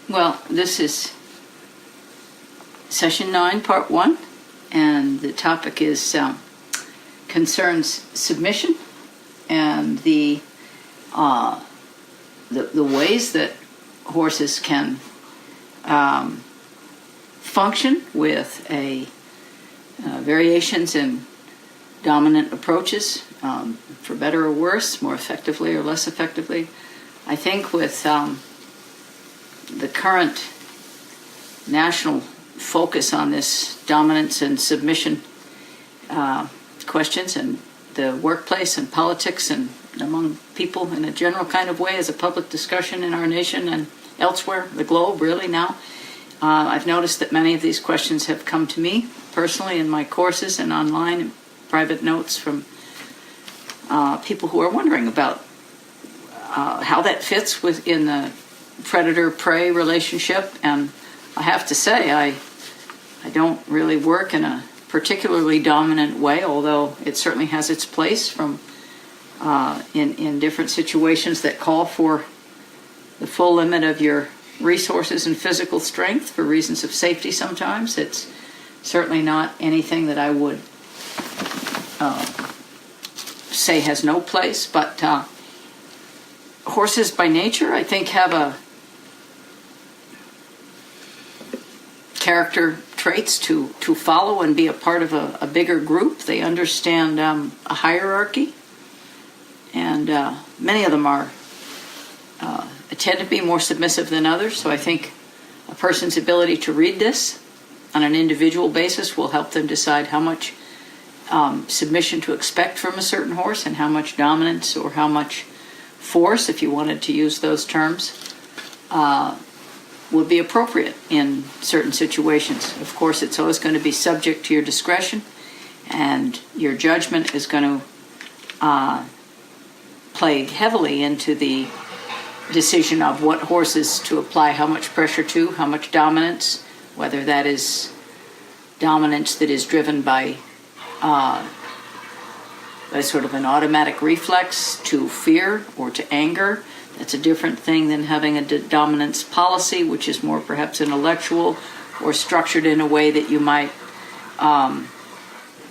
Well, this is Session 9, Part 1, and the topic is concerns submission and the ways that horses can function with variations in dominant approaches, for better or worse, more effectively or less effectively. I think with the current national focus on this dominance and submission questions in the workplace and politics and among people in a general kind of way as a public discussion in our nation and elsewhere, the globe really now, I've noticed that many of these questions have come to me personally in my courses and online and private notes from people who are wondering about how that fits within the predator-prey relationship. And I have to say, I don't really work in a particularly dominant way, although it certainly has its place from in different situations that call for the full limit of your resources and physical strength for reasons of safety sometimes. It's certainly not anything that I would say has no place, but horses by nature, I think, have a character traits to follow and be a part of a bigger group. They understand a hierarchy, and many of them are tend to be more submissive than others. So I think a person's ability to read this on an individual basis will help them decide how much submission to expect from a certain horse and how much dominance or how much force, if you wanted to use those terms, would be appropriate in certain situations. Of course, it's always going to be subject to your discretion, and your judgment is going to play heavily into the decision of what horses to apply how much pressure to, how much dominance, whether that is dominance that is driven by sort of an automatic reflex to fear or to anger. That's a different thing than having a dominance policy, which is more perhaps intellectual or structured in a way that you might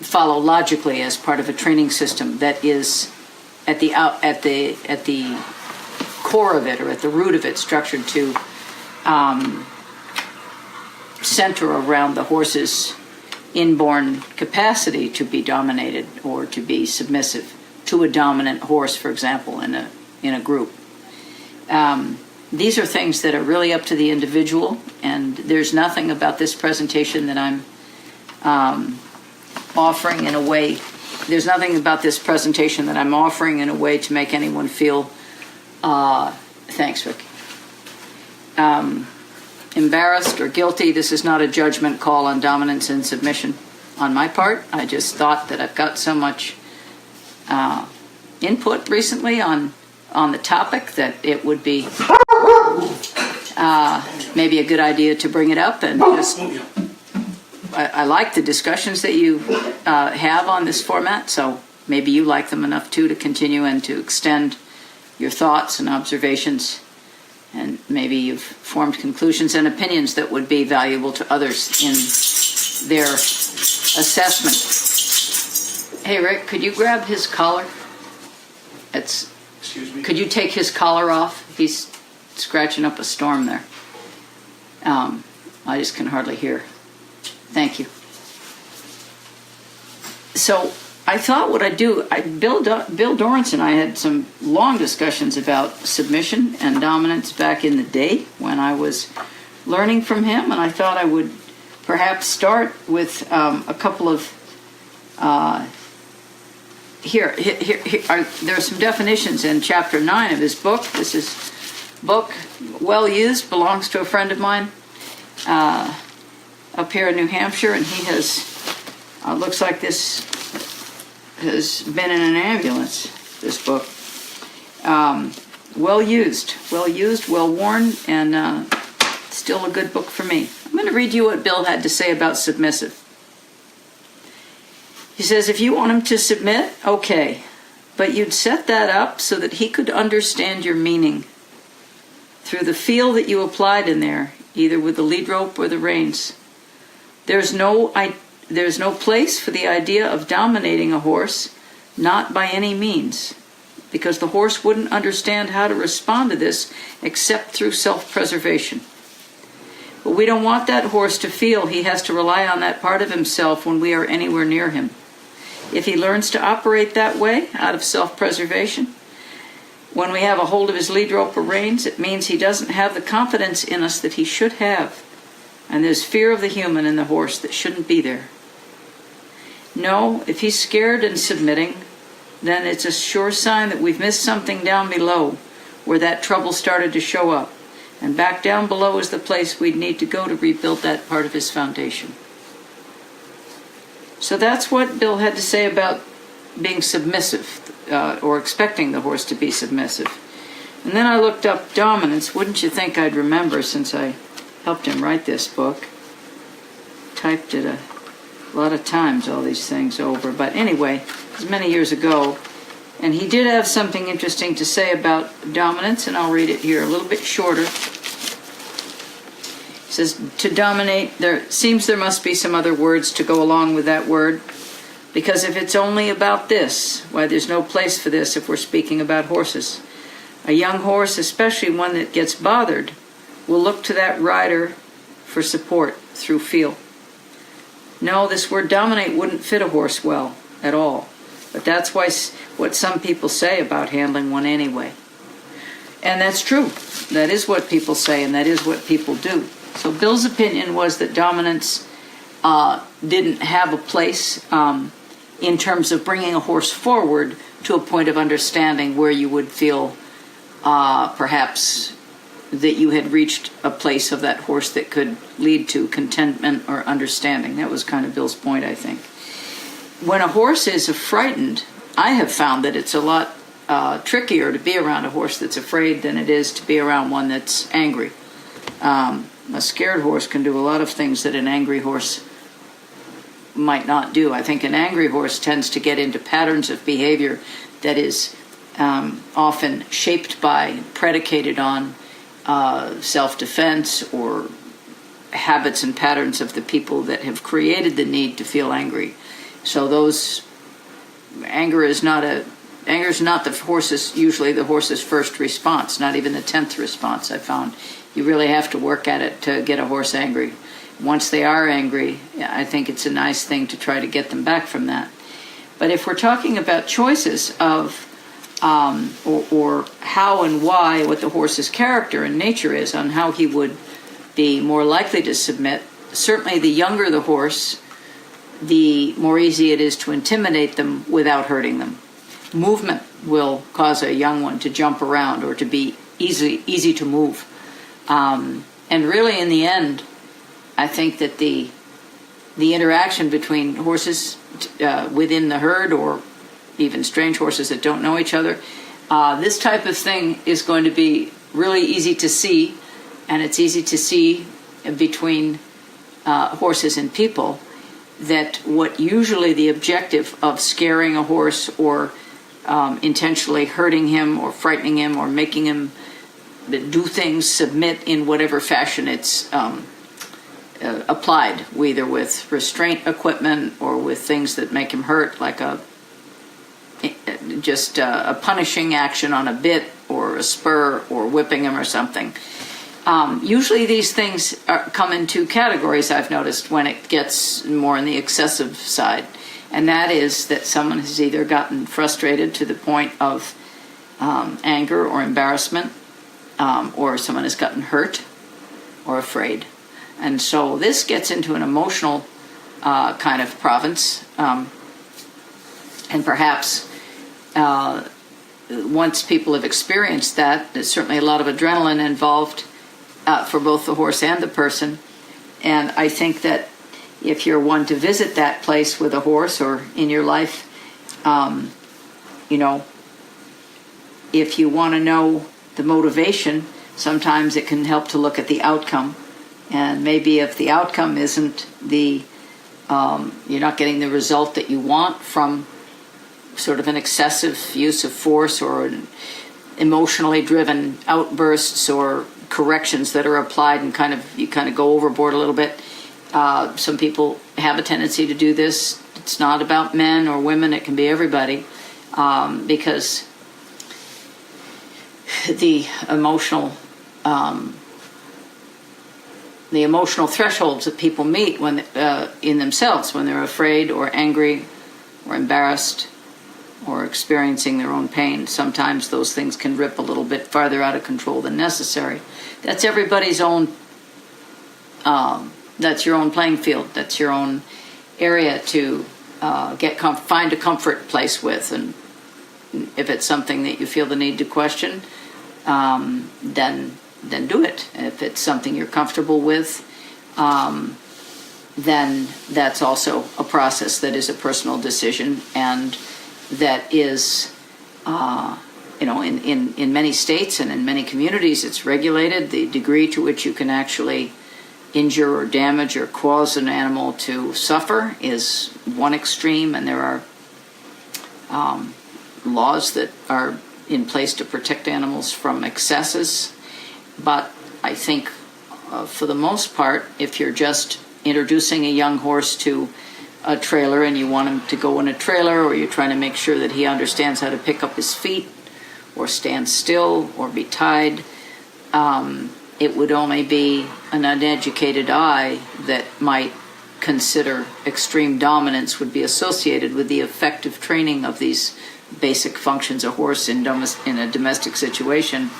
follow logically as part of a training system that is at the core of it or at the root of it structured to center around the horse's inborn capacity to be dominated or to be submissive to a dominant horse, for example, in a group. These are things that are really up to the individual, and there's nothing about this presentation that I'm offering in a way. There's nothing about this presentation that I'm offering in a way to make anyone feel, thanks, Rick, embarrassed or guilty. This is not a judgment call on dominance and submission on my part. I just thought that I've got so much input recently on the topic that it would be maybe a good idea to bring it up and just. I like the discussions that you have on this format, so maybe you like them enough too to continue and to extend your thoughts and observations, and maybe you've formed conclusions and opinions that would be valuable to others in their assessment. Hey, Rick, could you grab his collar? Excuse me? Could you take his collar off? He's scratching up a storm there. I just can hardly hear. Thank you. So I thought what I'd do, Bill Dorrance and I had some long discussions about submission and dominance back in the day when I was learning from him, and I thought I would perhaps start with a couple of, there are some definitions in Chapter 9 of his book. This is book, well used, belongs to a friend of mine up here in New Hampshire, and he has, looks like this has been in an ambulance, this book. Well used, well worn, and still a good book for me. I'm going to read you what Bill had to say about submissive. He says, if you want him to submit, okay, but you'd set that up so that he could understand your meaning. through the feel that you applied in there, either with the lead rope or the reins. There's no place for the idea of dominating a horse, not by any means, because the horse wouldn't understand how to respond to this except through self-preservation. But we don't want that horse to feel he has to rely on that part of himself when we are anywhere near him. If he learns to operate that way, out of self-preservation, when we have a hold of his lead rope or reins, it means he doesn't have the confidence in us that he should have. And there's fear of the human in the horse that shouldn't be there. No, if he's scared and submitting, then it's a sure sign that we've missed something down below where that trouble started to show up. And back down below is the place we'd need to go to rebuild that part of his foundation. So that's what Bill had to say about being submissive, or expecting the horse to be submissive. And then I looked up dominance. Wouldn't you think I'd remember, since I helped him write this book? Typed it a lot of times, all these things over. But anyway, it was many years ago. And he did have something interesting to say about dominance, and I'll read it here, a little bit shorter. He says, to dominate, there must be some other words to go along with that word, because if it's only about this, why, there's no place for this if we're speaking about horses. A young horse, especially one that gets bothered, will look to that rider for support through feel. No, this word dominate wouldn't fit a horse well at all. But that's what some people say about handling one anyway. And that's true. That is what people say, and that is what people do. So Bill's opinion was that dominance didn't have a place in terms of bringing a horse forward to a point of understanding where you would feel perhaps that you had reached a place of that horse that could lead to contentment or understanding. That was kind of Bill's point, I think. When a horse is frightened, I have found that it's a lot trickier to be around a horse that's afraid than it is to be around one that's angry. A scared horse can do a lot of things that an angry horse might not do. I think an angry horse tends to get into patterns of behavior that is often shaped by, predicated on self-defense or habits and patterns of the people that have created the need to feel angry. So anger is not usually the horse's first response, not even the 10th response. I found you really have to work at it to get a horse angry. Once they are angry, I think it's a nice thing to try to get them back from that. But if we're talking about choices of or how and why, what the horse's character and nature is on how he would be more likely to submit, certainly the younger the horse, the more easy it is to intimidate them without hurting them. Movement will cause a young one to jump around or to be easy to move. And really, in the end, I think that the interaction between horses within the herd, or even strange horses that don't know each other, this type of thing is going to be really easy to see, and it's easy to see between horses and people, that what usually the objective of scaring a horse or intentionally hurting him or frightening him or making him do things, submit in whatever fashion it's applied, either with restraint equipment or with things that make him hurt, like a punishing action on a bit or a spur or whipping him or something. Usually these things come in two categories, I've noticed, when it gets more on the excessive side. And that is that someone has either gotten frustrated to the point of anger or embarrassment, or someone has gotten hurt or afraid. And so this gets into an emotional kind of province. And perhaps once people have experienced that, there's certainly a lot of adrenaline involved for both the horse and the person. And I think that if you're one to visit that place with a horse or in your life, if you want to know the motivation, sometimes it can help to look at the outcome. And maybe if the outcome isn't you're not getting the result that you want from sort of an excessive use of force or emotionally driven outbursts or corrections that are applied and you kind of go overboard a little bit. Some people have a tendency to do this. It's not about men or women. It can be everybody, because the emotional thresholds that people meet when in themselves when they're afraid or angry or embarrassed or experiencing their own pain. Sometimes those things can rip a little bit farther out of control than necessary. That's everybody's own. That's your own playing field. That's your own area to find a comfort place with. And if it's something that you feel the need to question, then do it. If it's something you're comfortable with, then that's also a process that is a personal decision, and that is, in many states and in many communities, it's regulated. The degree to which you can actually injure or damage or cause an animal to suffer is one extreme, and there are laws that are in place to protect animals from excesses. But I think for the most part, if you're just introducing a young horse to a trailer and you want him to go in a trailer, or you're trying to make sure that he understands how to pick up his feet or stand still or be tied, it would only be an uneducated eye that might consider extreme dominance would be associated with the effective training of these basic functions a horse in a domestic situation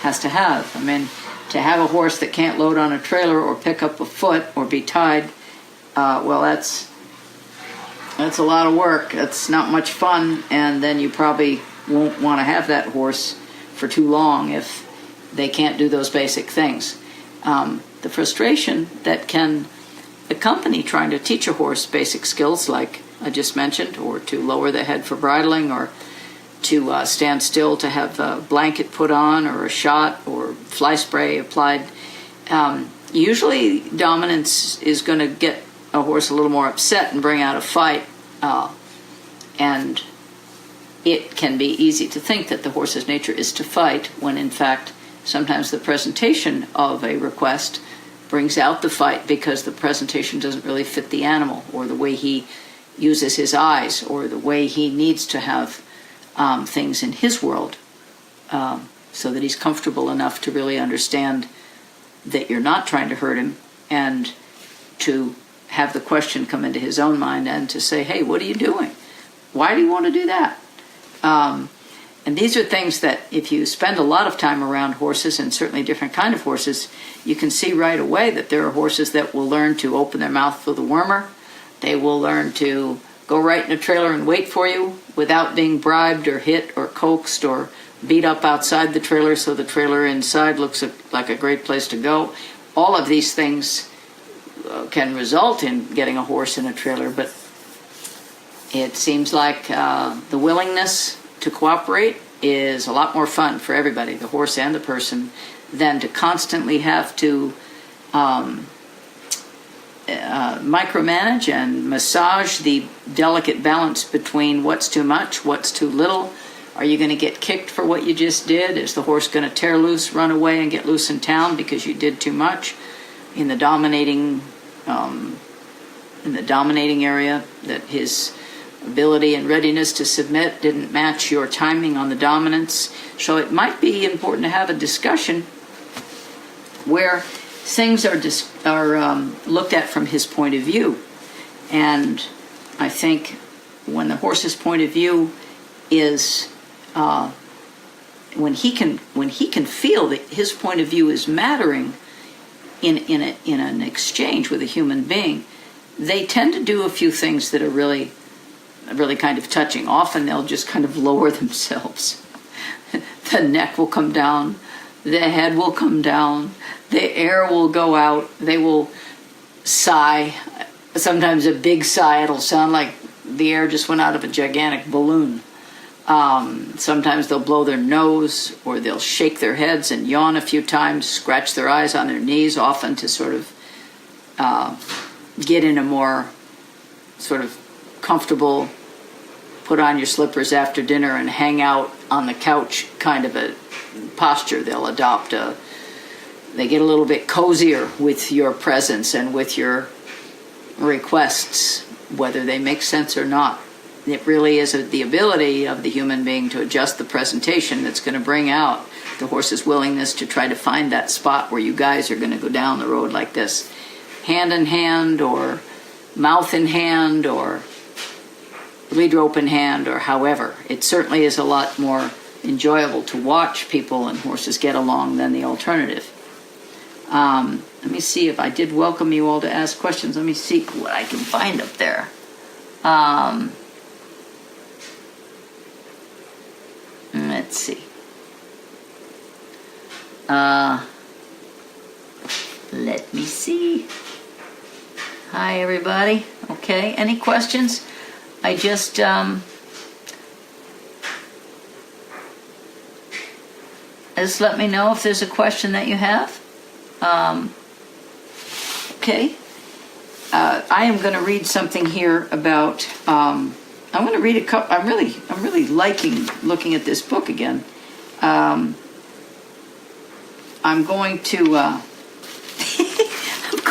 has to have. I mean, to have a horse that can't load on a trailer or pick up a foot or be tied, well, that's a lot of work. That's not much fun, and then you probably won't want to have that horse for too long if they can't do those basic things. The frustration that can accompany trying to teach a horse basic skills like I just mentioned, or to lower the head for bridling, or to stand still to have a blanket put on, or a shot, or fly spray applied. Usually dominance is going to get a horse a little more upset and bring out a fight, and it can be easy to think that the horse's nature is to fight, when in fact sometimes the presentation of a request brings out the fight because the presentation doesn't really fit the animal, or the way he uses his eyes, or the way he needs to have things in his world, so that he's comfortable enough to really understand that you're not trying to hurt him, and to have the question come into his own mind and to say, hey, what are you doing? Why do you want to do that? And these are things that if you spend a lot of time around horses, and certainly different kind of horses, you can see right away that there are horses that will learn to open their mouth for the wormer. They will learn to go right in a trailer and wait for you without being bribed or hit or coaxed or beat up outside the trailer so the trailer inside looks like a great place to go. All of these things can result in getting a horse in a trailer, but it seems like the willingness to cooperate is a lot more fun for everybody, the horse and the person, than to constantly have to micromanage and massage the delicate balance between what's too much, what's too little. Are you going to get kicked for what you just did? Is the horse going to tear loose, run away, and get loose in town because you did too much in the dominating area, that his ability and readiness to submit didn't match your timing on the dominance? So it might be important to have a discussion where things are looked at from his point of view. And I think when the horse's point of view is when he can feel that his point of view is mattering in an exchange with a human being, they tend to do a few things that are really kind of touching. Often they'll just kind of lower themselves. The neck will come down, the head will come down, the air will go out, they will sigh, sometimes a big sigh. It'll sound like the air just went out of a gigantic balloon. Sometimes they'll blow their nose, or they'll shake their heads and yawn a few times, scratch their eyes on their knees, often to sort of get in a more sort of comfortable, put on your slippers after dinner and hang out on the couch kind of a posture. They'll adopt a they get a little bit cozier with your presence and with your requests, whether they make sense or not. It really is the ability of the human being to adjust the presentation that's going to bring out the horse's willingness to try to find that spot where you guys are going to go down the road like this, hand in hand or mouth in hand or lead rope in hand, or however. It certainly is a lot more enjoyable to watch people and horses get along than the alternative. Let me see if I did welcome you all to ask questions. Let me see what I can find up there. Let's see. Let me see. Hi, everybody. Okay, any questions? I just, just let me know if there's a question that you have. Okay. I am going to read something here about, I'm going to read a couple, I'm really liking looking at this book again. I'm going to, I'm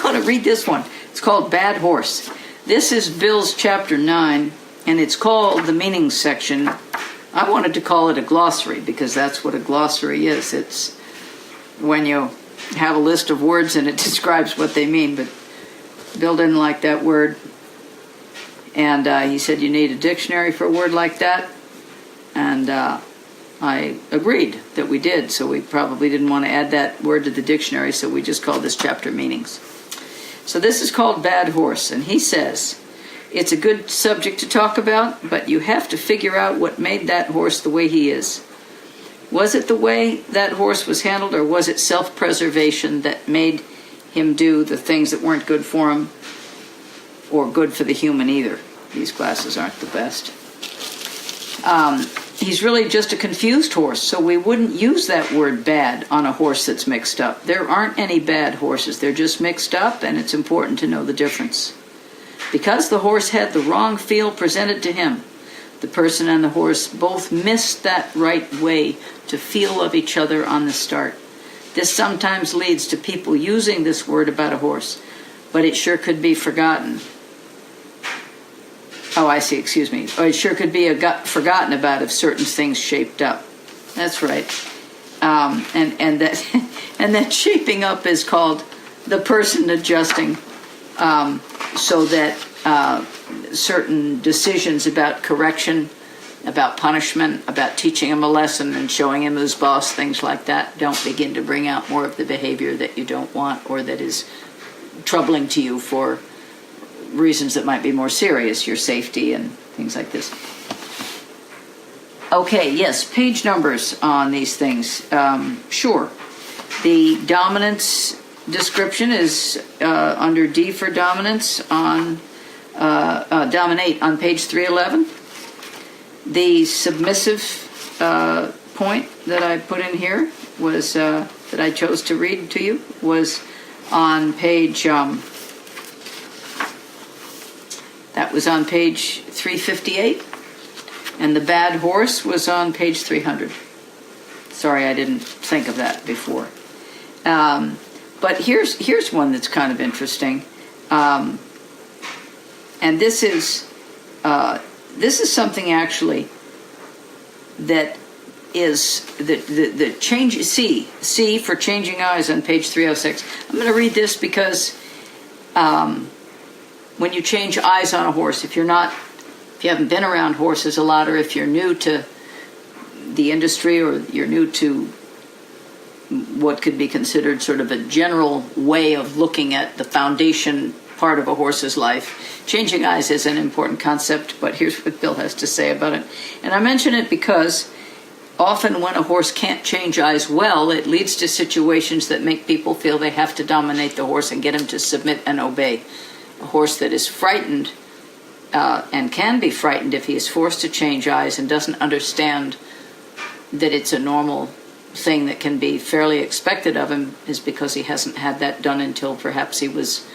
going to read this one. It's called Bad Horse. This is Bill's chapter 9, and it's called the meanings section. I wanted to call it a glossary because that's what a glossary is. It's when you have a list of words and it describes what they mean, but Bill didn't like that word, and he said you need a dictionary for a word like that, and I agreed that we did, so we probably didn't want to add that word to the dictionary, so we just called this chapter meanings. So this is called Bad Horse, and he says, it's a good subject to talk about, but you have to figure out what made that horse the way he is. Was it the way that horse was handled, or was it self-preservation that made him do the things that weren't good for him, or good for the human either? These glasses aren't the best. He's really just a confused horse, so we wouldn't use that word bad on a horse that's mixed up. There aren't any bad horses. They're just mixed up, and it's important to know the difference. Because the horse had the wrong feel presented to him, the person and the horse both missed that right way to feel of each other on the start. This sometimes leads to people using this word about a horse, but it sure could be forgotten. Oh, I see, excuse me. Or it sure could be forgotten about if certain things shaped up. That's right. And that and that shaping up is called the person adjusting, so that certain decisions about correction, about punishment, about teaching him a lesson and showing him who's boss, things like that, don't begin to bring out more of the behavior that you don't want or that is troubling to you for reasons that might be more serious, your safety and things like this. Okay, yes, page numbers on these things. Sure. The dominance description is under D for dominance on dominate on page 311. The submissive point that I put in here was that I chose to read to you was on page that was on page 358, and the bad horse was on page 300. Sorry, I didn't think of that before. But here's one that's kind of interesting, and this is something actually that is the change. C for changing eyes on page 306. I'm going to read this because when you change eyes on a horse, if you haven't been around horses a lot, or if you're new to the industry, or you're new to what could be considered sort of a general way of looking at the foundation part of a horse's life, changing eyes is an important concept, but here's what Bill has to say about it. And I mention it because often when a horse can't change eyes well, it leads to situations that make people feel they have to dominate the horse and get him to submit and obey. A horse that is frightened and can be frightened if he is forced to change eyes and doesn't understand that it's a normal thing that can be fairly expected of him is because he hasn't had that done until perhaps he was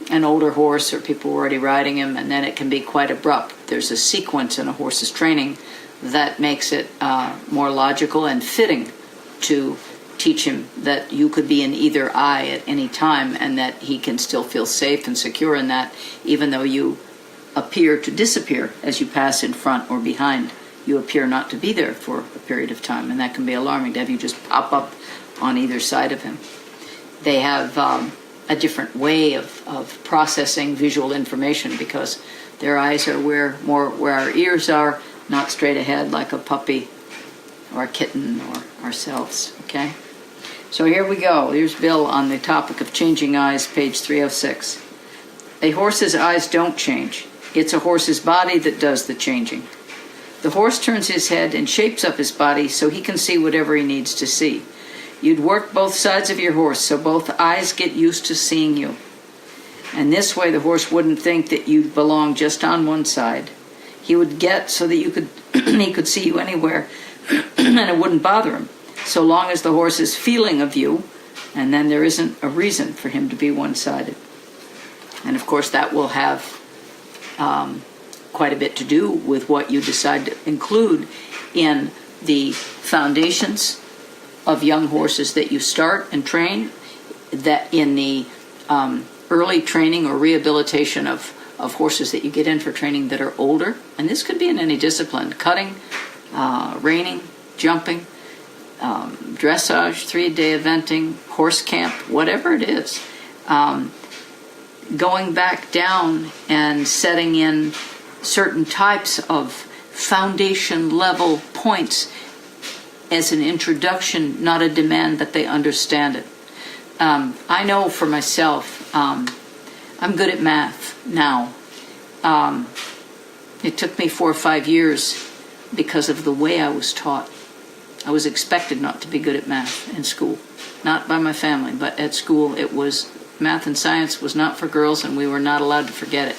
an older horse or people were already riding him, and then it can be quite abrupt. There's a sequence in a horse's training that makes it more logical and fitting to teach him that you could be in either eye at any time and that he can still feel safe and secure in that, even though you appear to disappear as you pass in front or behind. You appear not to be there for a period of time, and that can be alarming to have you just pop up on either side of him. They have a different way of processing visual information because their eyes are where our ears are, not straight ahead like a puppy or a kitten or ourselves, okay? So here we go. Here's Bill on the topic of changing eyes, page 306. A horse's eyes don't change. It's a horse's body that does the changing. The horse turns his head and shapes up his body so he can see whatever he needs to see. You'd work both sides of your horse so both eyes get used to seeing you. And this way the horse wouldn't think that you belong just on one side. He would get so that you could he could see you anywhere and it wouldn't bother him, so long as the horse is feeling of you, and then there isn't a reason for him to be one-sided. And of course that will have quite a bit to do with what you decide to include in the foundations of young horses that you start and train, that in the early training or rehabilitation of horses that you get in for training that are older. And this could be in any discipline: cutting, reining, jumping, dressage, 3-day eventing, horse camp, whatever it is. Going back down and setting in certain types of foundation level points as an introduction, not a demand that they understand it. I know for myself, I'm good at math now. It took me 4 or 5 years because of the way I was taught. I was expected not to be good at math in school. Not by my family, but at school it was math and science was not for girls, and we were not allowed to forget it.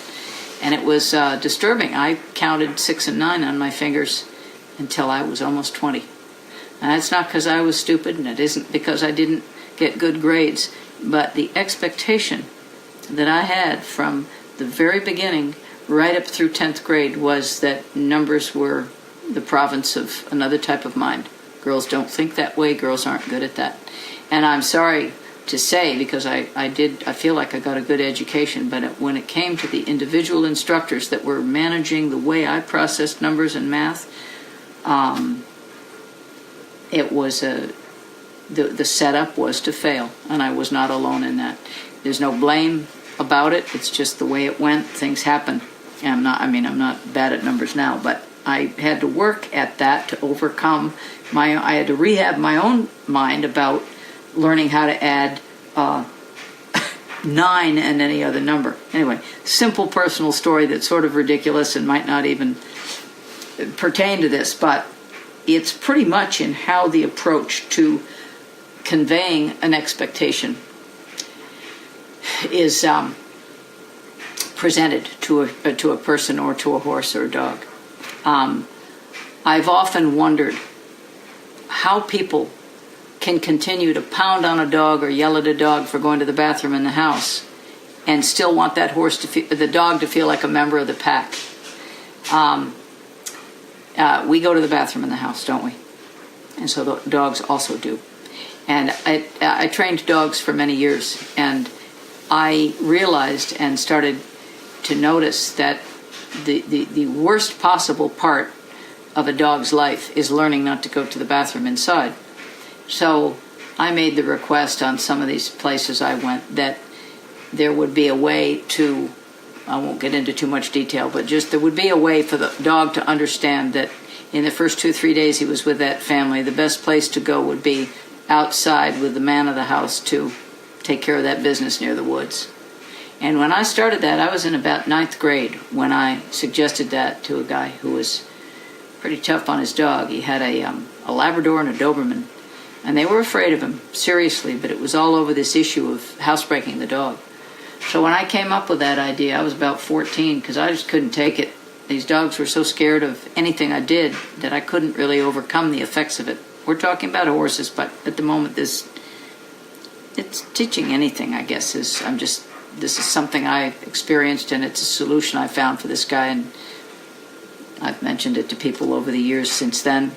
And it was disturbing. I counted 6 and 9 on my fingers until I was almost 20. And that's not because I was stupid, and it isn't because I didn't get good grades, but the expectation that I had from the very beginning right up through 10th grade was that numbers were the province of another type of mind. Girls don't think that way. Girls aren't good at that. And I'm sorry to say, because I feel like I got a good education, but when it came to the individual instructors that were managing the way I processed numbers and math, it was the setup was to fail, and I was not alone in that. There's no blame about it. It's just the way it went. Things happen. And I'm not bad at numbers now, but I had to work at that to overcome I had to rehab my own mind about learning how to add 9 and any other number. Anyway, simple personal story that's sort of ridiculous and might not even pertain to this, but it's pretty much in how the approach to conveying an expectation is presented to a person or to a horse or a dog. I've often wondered how people can continue to pound on a dog or yell at a dog for going to the bathroom in the house and still want that the dog to feel like a member of the pack. We go to the bathroom in the house, don't we? And so the dogs also do. And I trained dogs for many years, and I realized and started to notice that the worst possible part of a dog's life is learning not to go to the bathroom inside. So I made the request on some of these places I went that there would be a way to, I won't get into too much detail, but just there would be a way for the dog to understand that in the first 2 or 3 days he was with that family, the best place to go would be outside with the man of the house to take care of that business near the woods. And when I started that, I was in about 9th grade when I suggested that to a guy who was pretty tough on his dog. He had a Labrador and a Doberman, and they were afraid of him, seriously, but it was all over this issue of housebreaking the dog. So when I came up with that idea, I was about 14, because I just couldn't take it. These dogs were so scared of anything I did that I couldn't really overcome the effects of it. We're talking about horses, but at the moment it's teaching anything, I guess, this is something I experienced, and it's a solution I found for this guy, and I've mentioned it to people over the years since then,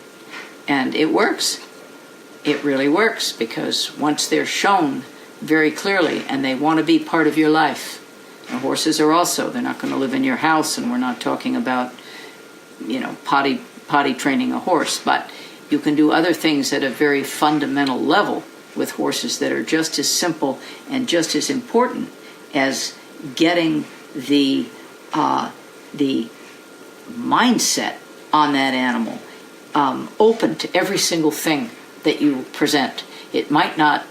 and it works. it really works, because once they're shown very clearly and they want to be part of your life, and horses are also, they're not going to live in your house, and we're not talking about, potty training a horse, but you can do other things at a very fundamental level with horses that are just as simple and just as important as getting the mindset on that animal open to every single thing that you present. It might not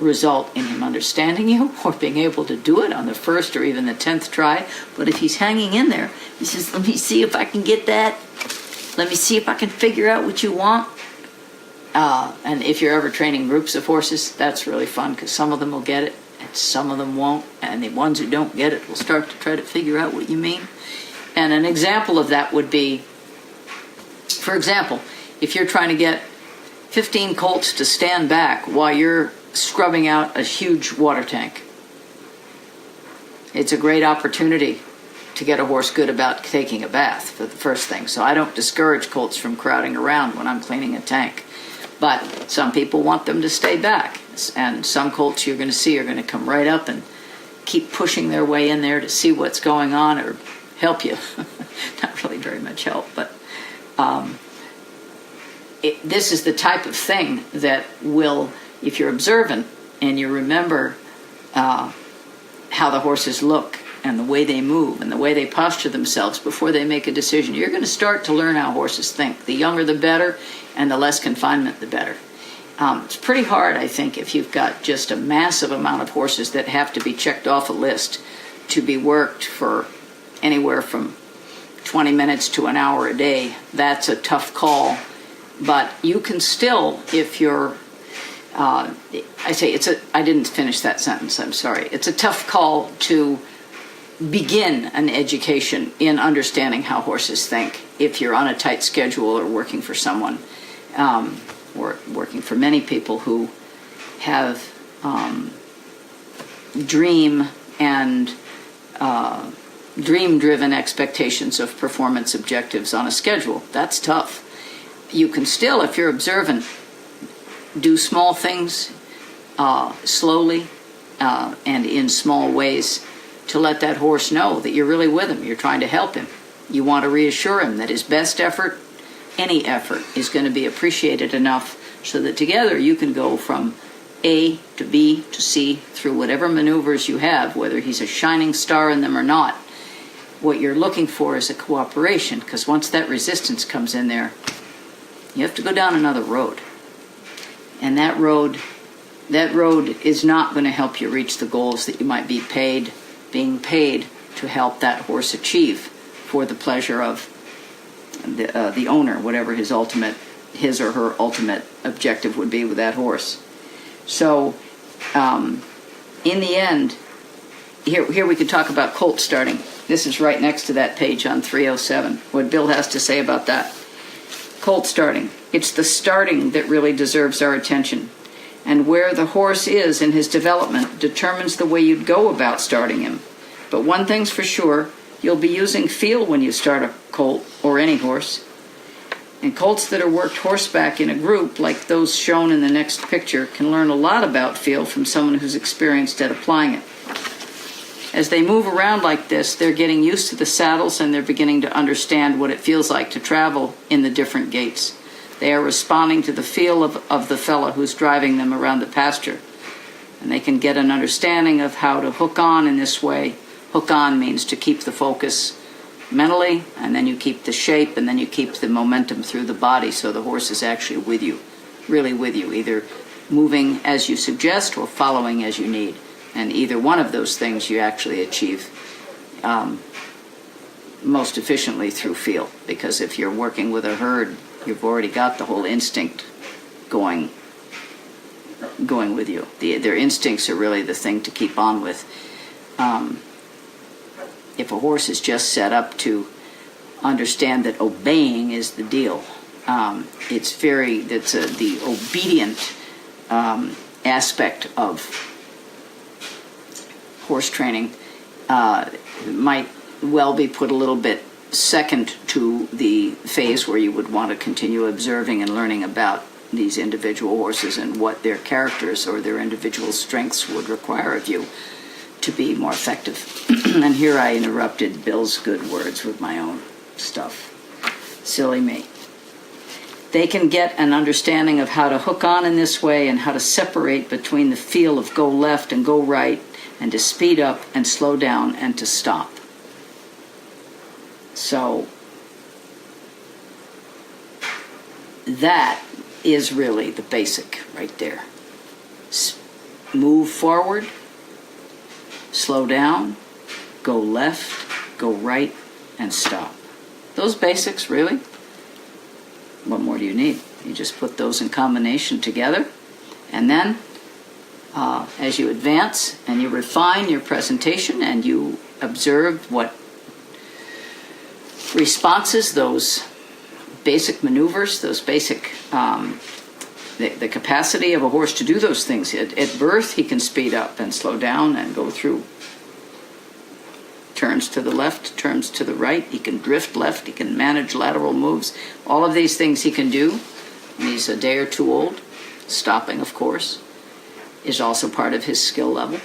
result in him understanding you or being able to do it on the first or even the 10th try, but if he's hanging in there, he says, let me see if I can get that. Let me see if I can figure out what you want. And if you're ever training groups of horses, that's really fun, because some of them will get it and some of them won't, and the ones who don't get it will start to try to figure out what you mean. And an example of that would be, for example, if you're trying to get 15 colts to stand back while you're scrubbing out a huge water tank, it's a great opportunity to get a horse good about taking a bath for the first thing. So I don't discourage colts from crowding around when I'm cleaning a tank. But some people want them to stay back. And some colts you're going to see are going to come right up and keep pushing their way in there to see what's going on or help you. Not really very much help, but this is the type of thing that will, if you're observant and you remember how the horses look and the way they move and the way they posture themselves before they make a decision, you're going to start to learn how horses think. The younger the better, and the less confinement the better. It's pretty hard, I think, if you've got just a massive amount of horses that have to be checked off a list to be worked for anywhere from 20 minutes to an hour a day. That's a tough call. But you can still, if you're, I didn't finish that sentence, I'm sorry. It's a tough call to begin an education in understanding how horses think if you're on a tight schedule or working for someone, or working for many people who have dream-driven expectations of performance objectives on a schedule. That's tough. You can still, if you're observant, do small things slowly and in small ways to let that horse know that you're really with him. You're trying to help him. You want to reassure him that his best effort, any effort, is going to be appreciated enough so that together you can go from A to B to C through whatever maneuvers you have, whether he's a shining star in them or not. What you're looking for is a cooperation, because once that resistance comes in there, you have to go down another road. And that road is not going to help you reach the goals that you might be being paid to help that horse achieve for the pleasure of the owner, whatever his or her ultimate objective would be with that horse. So, in the end, here we could talk about Colt Starting. This is right next to that page on 307, what Bill has to say about that. Colt Starting. It's the starting that really deserves our attention. And where the horse is in his development determines the way you'd go about starting him. But one thing's for sure, you'll be using feel when you start a colt, or any horse. And colts that are worked horseback in a group, like those shown in the next picture, can learn a lot about feel from someone who's experienced at applying it. As they move around like this, they're getting used to the saddles and they're beginning to understand what it feels like to travel in the different gaits. They are responding to the feel of the fella who's driving them around the pasture. And they can get an understanding of how to hook on in this way. Hook on means to keep the focus mentally, and then you keep the shape, and then you keep the momentum through the body so the horse is actually with you, really with you, either moving as you suggest or following as you need. And either one of those things you actually achieve most efficiently through feel, because if you're working with a herd, you've already got the whole instinct going with you. Their instincts are really the thing to keep on with. If a horse is just set up to understand that obeying is the deal, the obedient aspect of horse training might well be put a little bit second to the phase where you would want to continue observing and learning about these individual horses and what their characters or their individual strengths would require of you to be more effective. And here I interrupted Bill's good words with my own stuff. Silly me. They can get an understanding of how to hook on in this way and how to separate between the feel of go left and go right and to speed up and slow down and to stop. So that is really the basic right there. Move forward, slow down, go left, go right, and stop. Those basics, really. What more do you need? You just put those in combination together, and then as you advance and you refine your presentation and you observe what responses, those basic maneuvers, those basic, the capacity of a horse to do those things. At birth, he can speed up and slow down and go through turns to the left, turns to the right. He can drift left. He can manage lateral moves. All of these things he can do. And he's a day or two old. Stopping, of course, is also part of his skill level.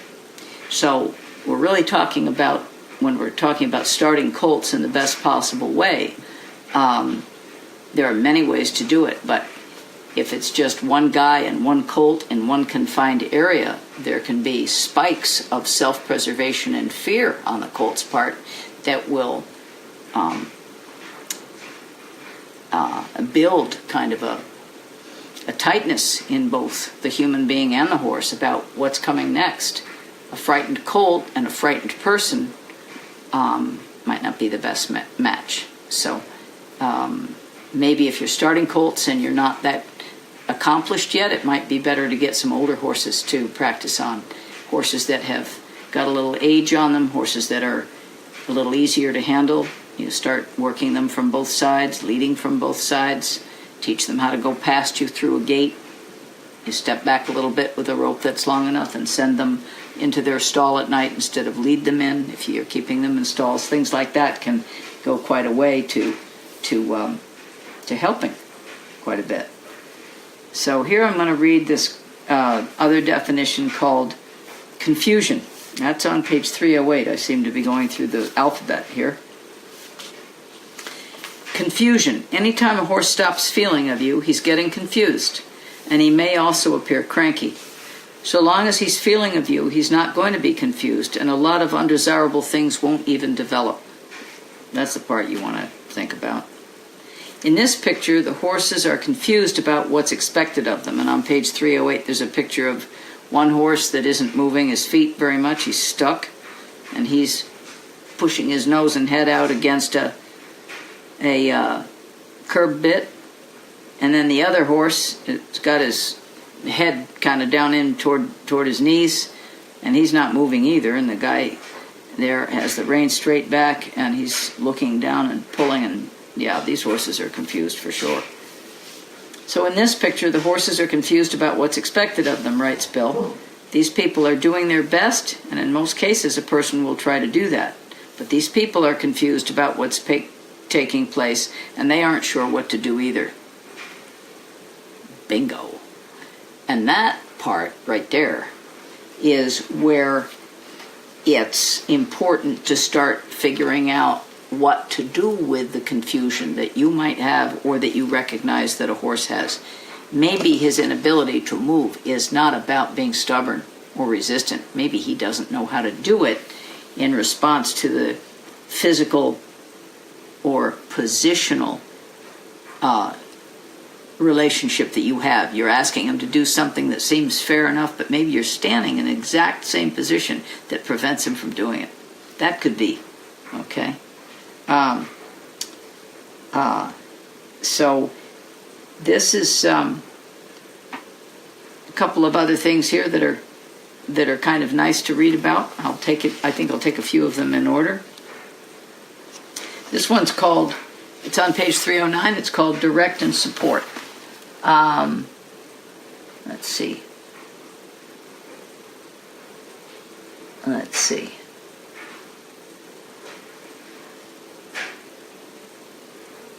So we're really talking about, when we're talking about starting colts in the best possible way, there are many ways to do it, but if it's just one guy and one colt in one confined area, there can be spikes of self-preservation and fear on the colt's part that will build kind of a tightness in both the human being and the horse about what's coming next. A frightened colt and a frightened person might not be the best match. So maybe if you're starting colts and you're not that accomplished yet, it might be better to get some older horses to practice on. Horses that have got a little age on them, horses that are a little easier to handle. You start working them from both sides, leading from both sides, teach them how to go past you through a gate. You step back a little bit with a rope that's long enough and send them into their stall at night instead of lead them in. If you're keeping them in stalls, things like that can go quite a way to helping quite a bit. So here I'm going to read this other definition called confusion. That's on page 308. I seem to be going through the alphabet here. Confusion. Anytime a horse stops feeling of you, he's getting confused, and he may also appear cranky. So long as he's feeling of you, he's not going to be confused, and a lot of undesirable things won't even develop. That's the part you want to think about. In this picture, the horses are confused about what's expected of them. And on page 308, there's a picture of one horse that isn't moving his feet very much. He's stuck, and he's pushing his nose and head out against a curb bit. And then the other horse, it's got his head kind of down in toward his knees, and he's not moving either. And the guy there has the rein straight back, and he's looking down and pulling, and yeah, these horses are confused for sure. So in this picture, the horses are confused about what's expected of them, writes Bill. These people are doing their best, and in most cases, a person will try to do that. But these people are confused about what's taking place, and they aren't sure what to do either. Bingo. And that part right there is where it's important to start figuring out what to do with the confusion that you might have or that you recognize that a horse has. Maybe his inability to move is not about being stubborn or resistant. Maybe he doesn't know how to do it in response to the physical or positional relationship that you have. You're asking him to do something that seems fair enough, but maybe you're standing in the exact same position that prevents him from doing it. That could be, okay? So this is a couple of other things here that are kind of nice to read about. I think I'll take a few of them in order. This one's called, it's on page 309, it's called Direct and Support. Let's see.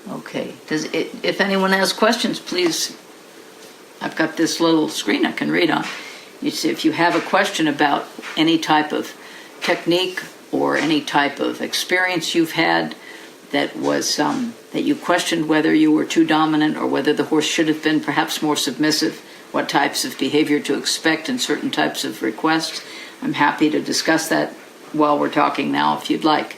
Okay. If anyone has questions, please I've got this little screen I can read on. You see, if you have a question about any type of technique or any type of experience you've had that was that you questioned whether you were too dominant or whether the horse should have been perhaps more submissive, what types of behavior to expect in certain types of requests, I'm happy to discuss that while we're talking now if you'd like.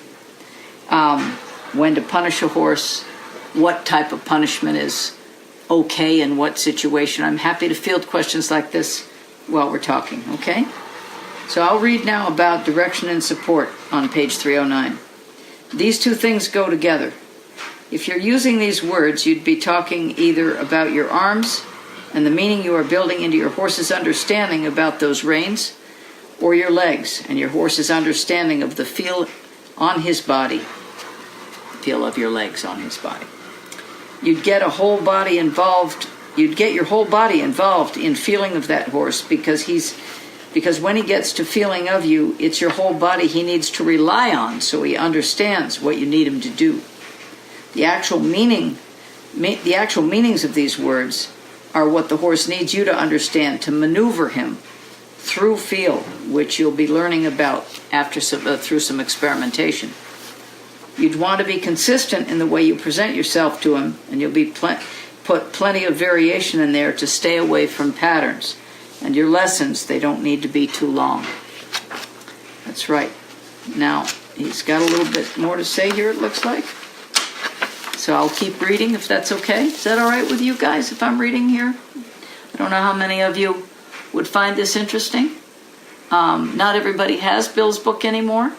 When to punish a horse, what type of punishment is okay in what situation. I'm happy to field questions like this while we're talking, okay? So I'll read now about direction and support on page 309. These two things go together. If you're using these words, you'd be talking either about your arms and the meaning you are building into your horse's understanding about those reins, or your legs and your horse's understanding of the feel on his body, feel of your legs on his body. You'd get your whole body involved in feeling of that horse because when he gets to feeling of you, it's your whole body he needs to rely on so he understands what you need him to do. The actual meanings of these words are what the horse needs you to understand to maneuver him through feel, which you'll be learning about through some experimentation. You'd want to be consistent in the way you present yourself to him, and you'll be put plenty of variation in there to stay away from patterns. And your lessons, they don't need to be too long. That's right. Now, he's got a little bit more to say here, it looks like. So I'll keep reading if that's okay. Is that all right with you guys if I'm reading here? I don't know how many of you would find this interesting. Not everybody has Bill's book anymore,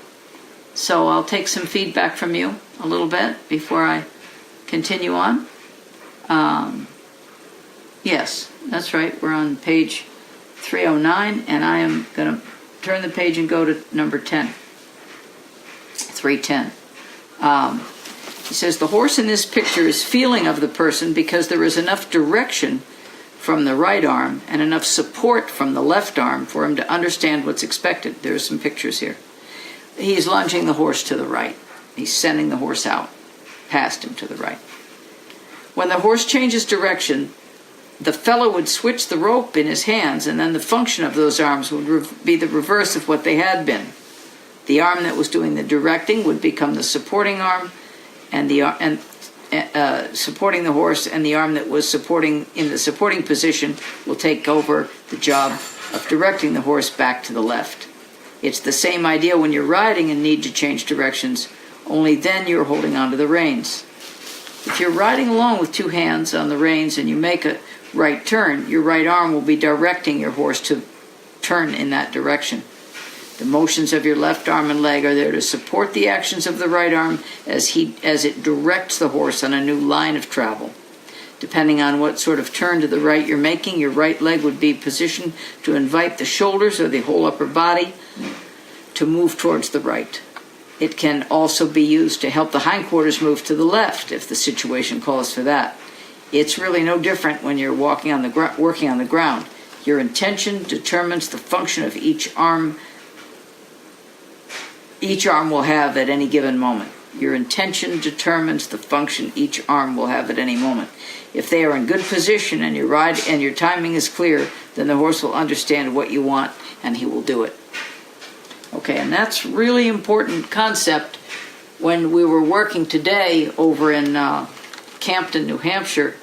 so I'll take some feedback from you a little bit before I continue on. Yes, that's right. We're on page 309, and I am going to turn the page and go to number 10, 310. He says, the horse in this picture is feeling of the person because there is enough direction from the right arm and enough support from the left arm for him to understand what's expected. There's some pictures here. He's lunging the horse to the right. He's sending the horse out past him to the right. When the horse changes direction, the fellow would switch the rope in his hands, and then the function of those arms would be the reverse of what they had been. The arm that was doing the directing would become the supporting arm, and supporting the horse, and the arm that was supporting in the supporting position will take over the job of directing the horse back to the left. It's the same idea when you're riding and need to change directions, only then you're holding onto the reins. If you're riding along with two hands on the reins and you make a right turn, your right arm will be directing your horse to turn in that direction. The motions of your left arm and leg are there to support the actions of the right arm as it directs the horse on a new line of travel. Depending on what sort of turn to the right you're making, your right leg would be positioned to invite the shoulders or the whole upper body to move towards the right. It can also be used to help the hindquarters move to the left if the situation calls for that. It's really no different when you're working on the ground. Your intention determines the function of each arm will have at any given moment. Your intention determines the function each arm will have at any moment. If they are in good position and your timing is clear, then the horse will understand what you want and he will do it. Okay, and that's really important concept when we were working today over in Campton, New Hampshire,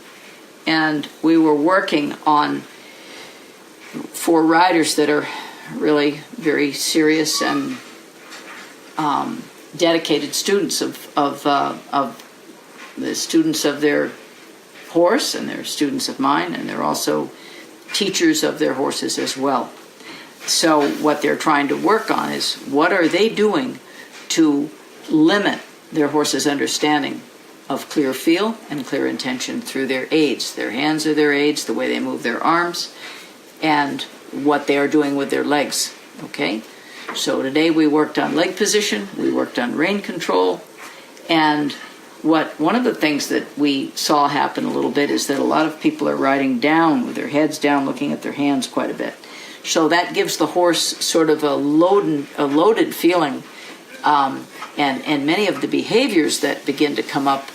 and we were working on for riders that are really very serious and dedicated students of the students of their horse, and they're students of mine, and they're also teachers of their horses as well. So what they're trying to work on is what are they doing to limit their horse's understanding of clear feel and clear intention through their aids. Their hands are their aids, the way they move their arms, and what they are doing with their legs. Okay? So today we worked on leg position, we worked on rein control, and one of the things that we saw happen a little bit is that a lot of people are riding down with their heads down, looking at their hands quite a bit. So that gives the horse sort of a loaded feeling, and many of the behaviors that begin to come up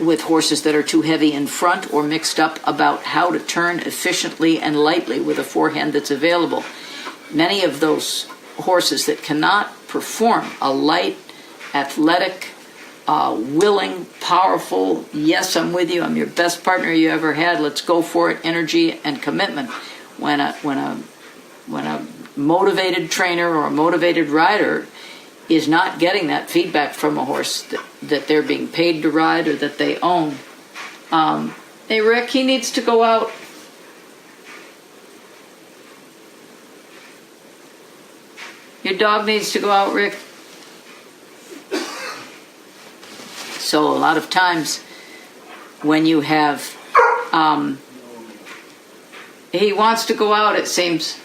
with horses that are too heavy in front or mixed up about how to turn efficiently and lightly with a forehand that's available. Many of those horses that cannot perform a light, athletic, willing, powerful, yes, I'm with you, I'm your best partner you ever had, let's go for it, energy and commitment. When a motivated trainer or a motivated rider is not getting that feedback from a horse that they're being paid to ride or that they own. Hey, Rick, he needs to go out. Your dog needs to go out, Rick. So a lot of times when you have, he wants to go out, it seems.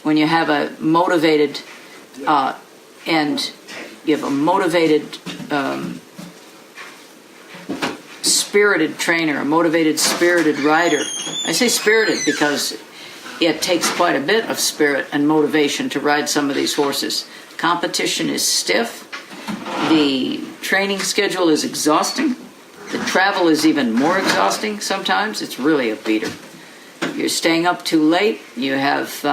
When you have a motivated and you have a motivated, spirited trainer, a motivated, spirited rider. I say spirited because it takes quite a bit of spirit and motivation to ride some of these horses. Competition is stiff. The training schedule is exhausting. The travel is even more exhausting sometimes. It's really a beater. You're staying up too late. You have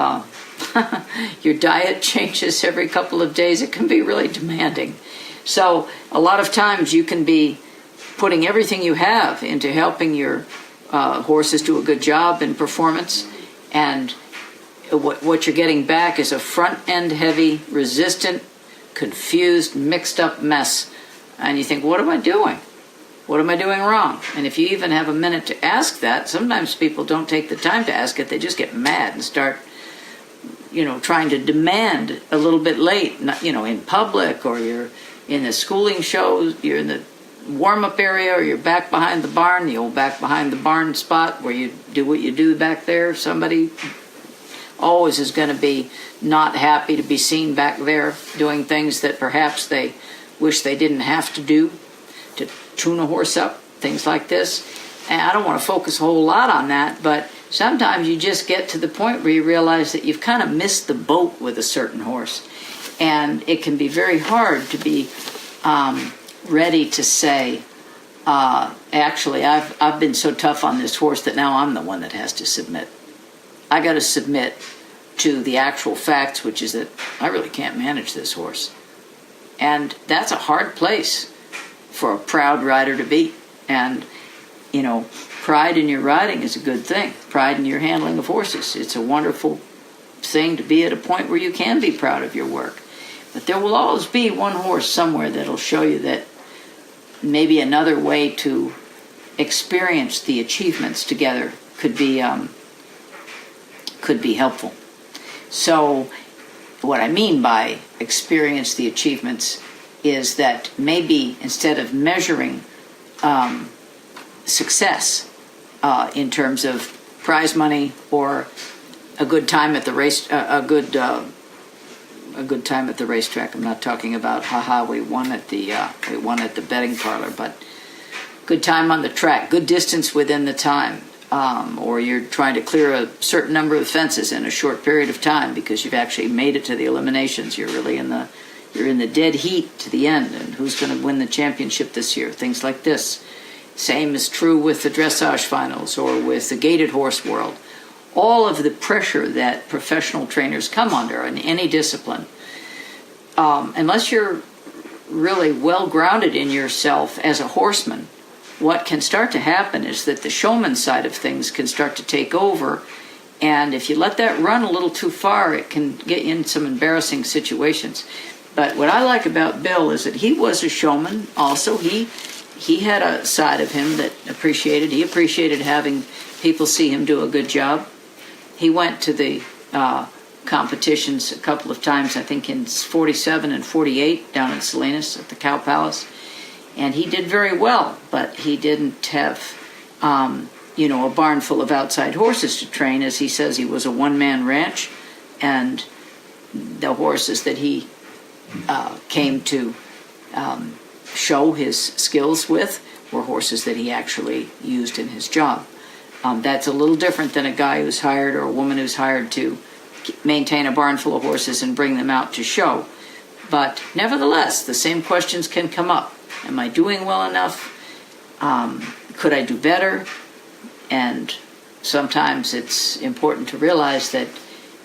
your diet changes every couple of days. It can be really demanding. So a lot of times you can be putting everything you have into helping your horses do a good job in performance, and what you're getting back is a front-end heavy, resistant, confused, mixed-up mess. And you think, what am I doing? What am I doing wrong? And if you even have a minute to ask that, sometimes people don't take the time to ask it. They just get mad and start trying to demand a little bit late, in public, or you're in the schooling shows, you're in the warm-up area, or you're back behind the barn, the old back behind the barn spot where you do what you do back there. Somebody always is going to be not happy to be seen back there doing things that perhaps they wish they didn't have to do to tune a horse up, things like this. And I don't want to focus a whole lot on that, but sometimes you just get to the point where you realize that you've kind of missed the boat with a certain horse. And it can be very hard to be ready to say, actually, I've been so tough on this horse that now I'm the one that has to submit. I got to submit to the actual facts, which is that I really can't manage this horse. And that's a hard place for a proud rider to be. And, pride in your riding is a good thing. Pride in your handling of horses. It's a wonderful thing to be at a point where you can be proud of your work. But there will always be one horse somewhere that'll show you that maybe another way to experience the achievements together could be helpful. So what I mean by experience the achievements is that maybe instead of measuring success in terms of prize money or a good time at the race, a good time at the racetrack. I'm not talking about we won at the betting parlor, but good time on the track, good distance within the time, or you're trying to clear a certain number of fences in a short period of time because you've actually made it to the eliminations. You're really in the dead heat to the end, and who's going to win the championship this year? Things like this. Same is true with the dressage finals or with the gaited horse world. All of the pressure that professional trainers come under in any discipline, unless you're really well grounded in yourself as a horseman, what can start to happen is that the showman side of things can start to take over, and if you let that run a little too far, it can get you in some embarrassing situations. But what I like about Bill is that he was a showman also. He had a side of him that he appreciated having people see him do a good job. He went to the competitions a couple of times, I think in 47 and 48 down in Salinas at the Cow Palace. And he did very well, but he didn't have, a barn full of outside horses to train. As he says, he was a one-man ranch, and the horses that he came to show his skills with were horses that he actually used in his job. That's a little different than a guy who's hired or a woman who's hired to maintain a barn full of horses and bring them out to show. But nevertheless, the same questions can come up. Am I doing well enough? Could I do better? And sometimes it's important to realize that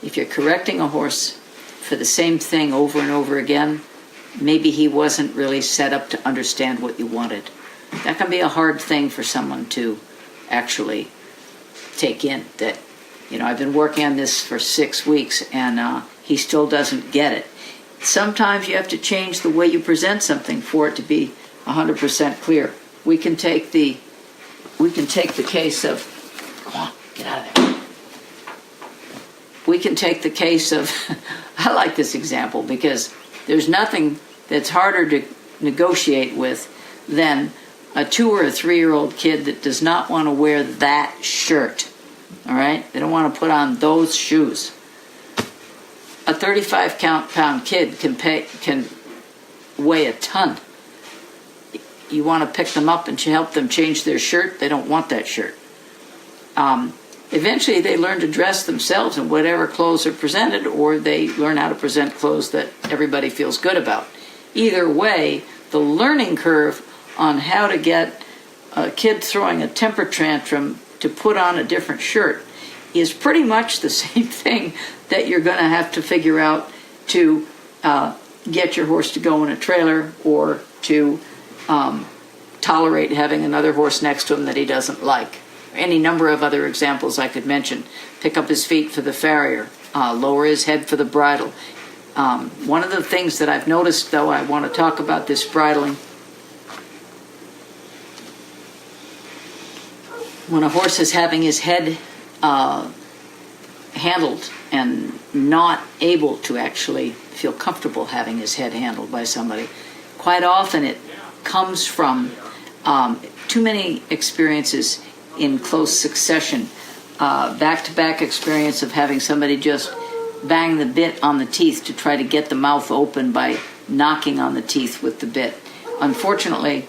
if you're correcting a horse for the same thing over and over again, maybe he wasn't really set up to understand what you wanted. That can be a hard thing for someone to actually take in, that, I've been working on this for 6 weeks and he still doesn't get it. Sometimes you have to change the way you present something for it to be 100% clear. We can take the case of, come on, get out of there. We can take the case of, I like this example because there's nothing that's harder to negotiate with than a 2 or a 3-year-old kid that does not want to wear that shirt. All right? They don't want to put on those shoes. A 35-pound kid can weigh a ton. You want to pick them up and help them change their shirt, they don't want that shirt. Eventually they learn to dress themselves in whatever clothes are presented, or they learn how to present clothes that everybody feels good about. Either way, the learning curve on how to get a kid throwing a temper tantrum to put on a different shirt is pretty much the same thing that you're going to have to figure out to get your horse to go in a trailer, or to tolerate having another horse next to him that he doesn't like. Any number of other examples I could mention. Pick up his feet for the farrier, lower his head for the bridle. One of the things that I've noticed, though, I want to talk about this bridling. When a horse is having his head handled and not able to actually feel comfortable having his head handled by somebody, quite often it comes from too many experiences in close succession, back-to-back experience of having somebody just bang the bit on the teeth to try to get the mouth open by knocking on the teeth with the bit. Unfortunately,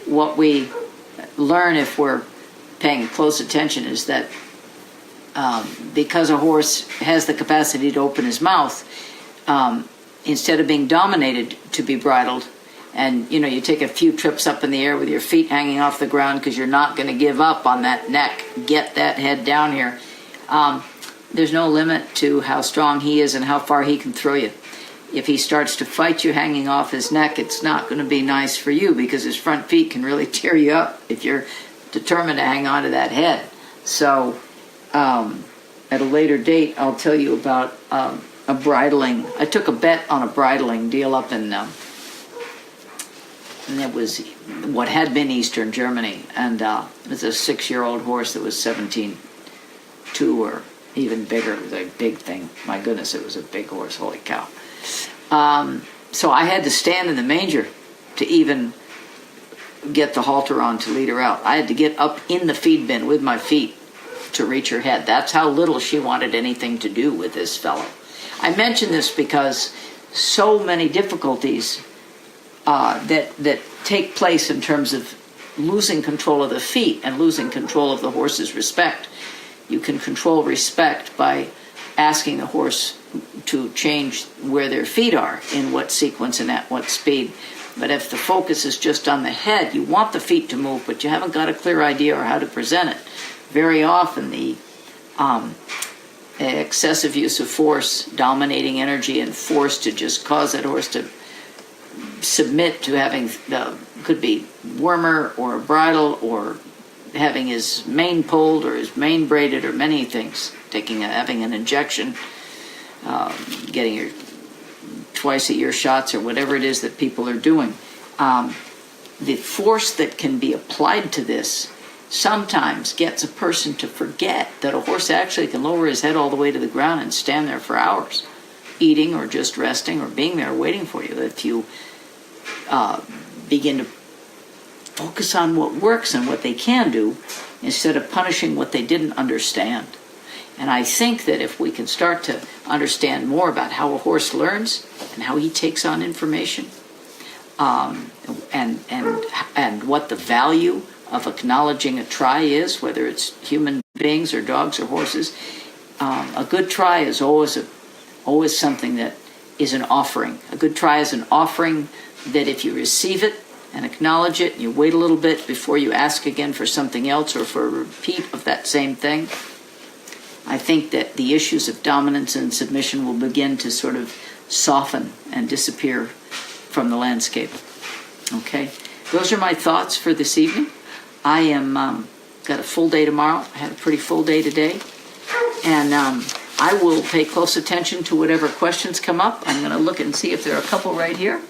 what we learn if we're paying close attention is that because a horse has the capacity to open his mouth, instead of being dominated to be bridled, and you take a few trips up in the air with your feet hanging off the ground because you're not going to give up on that neck, get that head down here, there's no limit to how strong he is and how far he can throw you. If he starts to fight you hanging off his neck, it's not going to be nice for you, because his front feet can really tear you up if you're determined to hang on to that head. So at a later date, I'll tell you about a bridling. I took a bet on a bridling deal up in and it was what had been Eastern Germany, and it was a 6-year-old horse that was 17.2 or even bigger. It was a big thing. My goodness, it was a big horse. Holy cow. So I had to stand in the manger to even get the halter on to lead her out. I had to get up in the feed bin with my feet to reach her head. That's how little she wanted anything to do with this fellow. I mention this because so many difficulties that take place in terms of losing control of the feet and losing control of the horse's respect. You can control respect by asking the horse to change where their feet are, in what sequence and at what speed. But if the focus is just on the head, you want the feet to move, but you haven't got a clear idea or how to present it. Very often the excessive use of force, dominating energy and force to just cause that horse to submit to having could be wormer or a bridle, or having his mane pulled or his mane braided, or many things, having an injection, getting your twice-a-year shots, or whatever it is that people are doing. The force that can be applied to this sometimes gets a person to forget that a horse actually can lower his head all the way to the ground and stand there for hours, eating or just resting or being there waiting for you. If you begin to focus on what works and what they can do, instead of punishing what they didn't understand. And I think that if we can start to understand more about how a horse learns and how he takes on information, and what the value of acknowledging a try is, whether it's human beings or dogs or horses, a good try is always something that is an offering. A good try is an offering that if you receive it and acknowledge it, and you wait a little bit before you ask again for something else or for a repeat of that same thing, I think that the issues of dominance and submission will begin to sort of soften and disappear from the landscape. Okay? Those are my thoughts for this evening. I am got a full day tomorrow. I had a pretty full day today. And I will pay close attention to whatever questions come up. I'm going to look and see if there are a couple right here.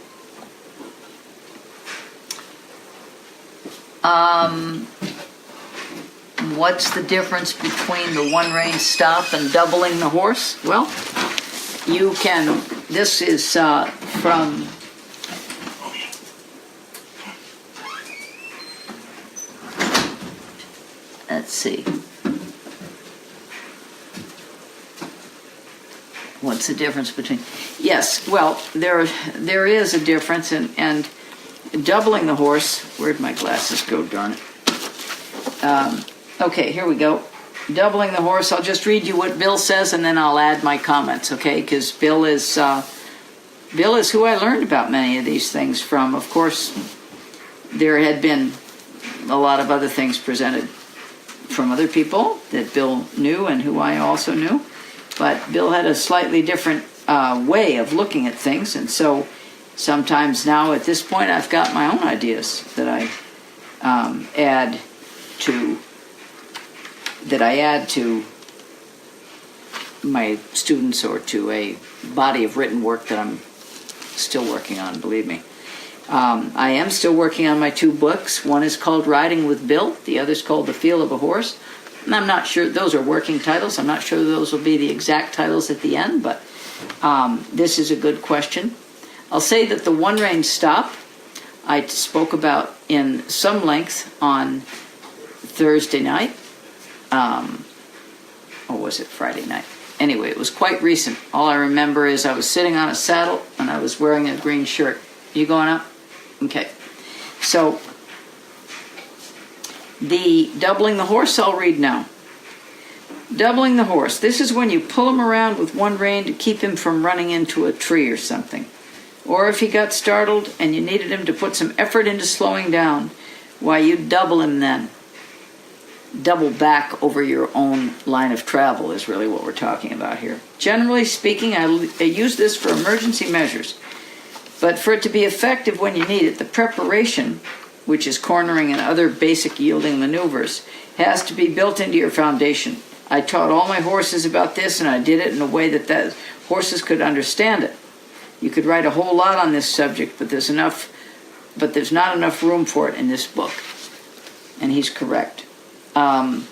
What's the difference between the one-range stop and doubling the horse? Well, you can, this is from, let's see. What's the difference between, yes, well, there is a difference, and doubling the horse, where'd my glasses go, darn it? Okay, here we go. Doubling the horse, I'll just read you what Bill says, and then I'll add my comments, okay? Because Bill is who I learned about many of these things from. Of course, there had been a lot of other things presented from other people that Bill knew and who I also knew. But Bill had a slightly different way of looking at things, and so sometimes now at this point I've got my own ideas that I add to my students or to a body of written work that I'm still working on, believe me. I am still working on my 2 books. One is called Riding with Bill. The other is called The Feel of a Horse. And I'm not sure, those are working titles. I'm not sure those will be the exact titles at the end, but this is a good question. I'll say that the one-range stop I spoke about in some length on Thursday night. Or was it Friday night? Anyway, it was quite recent. All I remember is I was sitting on a saddle and I was wearing a green shirt. You going up? Okay. So, the doubling the horse I'll read now. Doubling the horse. This is when you pull him around with one rein to keep him from running into a tree or something. Or if he got startled and you needed him to put some effort into slowing down, why, you double him then. Double back over your own line of travel is really what we're talking about here. Generally speaking, I use this for emergency measures. But for it to be effective when you need it, the preparation, which is cornering and other basic yielding maneuvers, has to be built into your foundation. I taught all my horses about this, and I did it in a way that horses could understand it. You could write a whole lot on this subject, but there's not enough room for it in this book. And he's correct. I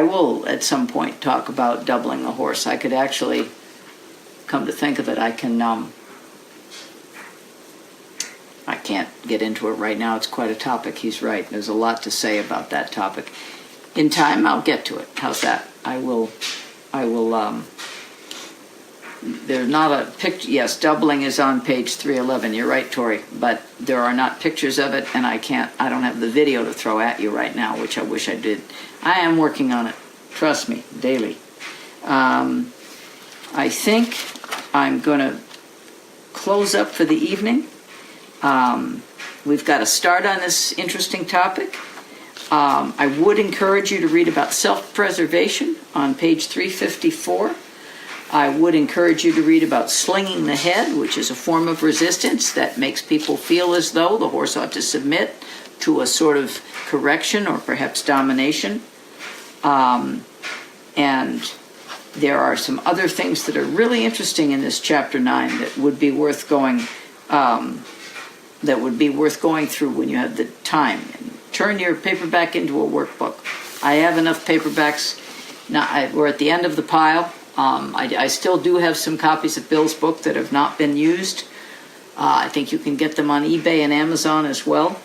will at some point talk about doubling a horse. I could actually, come to think of it, I can't get into it right now. It's quite a topic. He's right. There's a lot to say about that topic. In time, I'll get to it. How's that? I will, there's not a picture. Yes, doubling is on page 311. You're right, Tori. But there are not pictures of it, and I don't have the video to throw at you right now, which I wish I did. I am working on it. Trust me, daily. I think I'm going to close up for the evening. We've got to start on this interesting topic. I would encourage you to read about self-preservation on page 354. I would encourage you to read about slinging the head, which is a form of resistance that makes people feel as though the horse ought to submit to a sort of correction or perhaps domination. And there are some other things that are really interesting in this chapter 9 that would be worth going through when you have the time. And turn your paperback into a workbook. I have enough paperbacks. Now we're at the end of the pile. I still do have some copies of Bill's book that have not been used. I think you can get them on eBay and Amazon as well.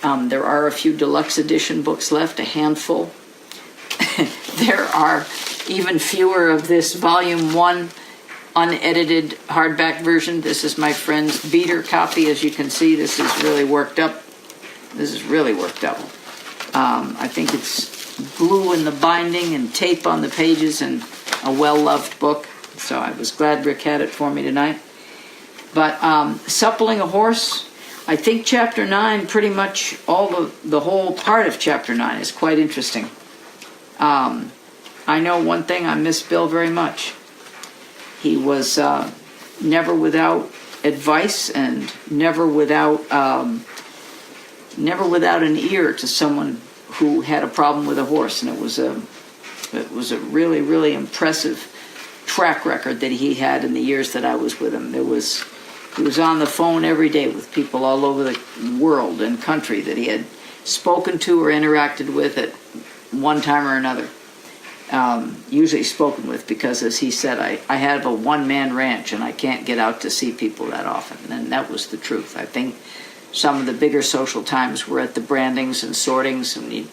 There are a few deluxe edition books left, a handful. There are even fewer of this volume 1 unedited hardback version. This is my friend's beater copy. As you can see, this is really worked up. I think it's glue in the binding and tape on the pages and a well-loved book. So I was glad Rick had it for me tonight. But suppling a horse, I think Chapter 9, pretty much all the whole part of Chapter 9 is quite interesting. I know one thing, I miss Bill very much. He was never without advice and never without an ear to someone who had a problem with a horse, and it was a really, really impressive track record that he had in the years that I was with him. He was on the phone every day with people all over the world and country that he had spoken to or interacted with at one time or another. Usually spoken with, because, as he said, I have a one-man ranch and I can't get out to see people that often. And that was the truth. I think some of the bigger social times were at the brandings and sortings, and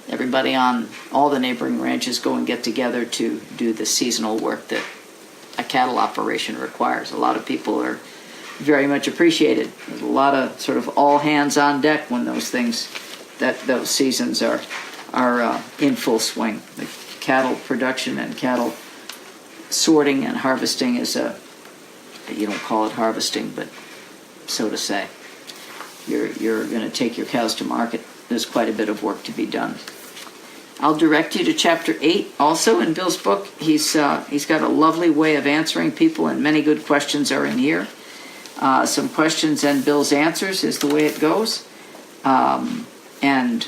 everybody on all the neighboring ranches go and get together to do the seasonal work that a cattle operation requires. A lot of people are very much appreciated. There's a lot of sort of all hands on deck when those seasons are in full swing. The cattle production and cattle sorting and harvesting is you don't call it harvesting, but so to say. You're going to take your cows to market. There's quite a bit of work to be done. I'll direct you to Chapter 8 also in Bill's book. He's got a lovely way of answering people, and many good questions are in here. Some questions and Bill's answers is the way it goes. And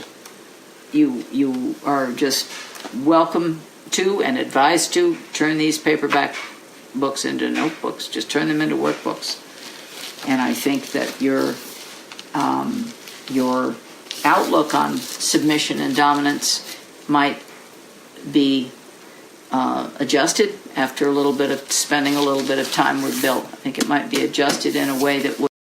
you are just welcome to and advised to turn these paperback books into notebooks. Just turn them into workbooks. And I think that your outlook on submission and dominance might be adjusted after spending a little bit of time with Bill. I think it might be adjusted in a way that would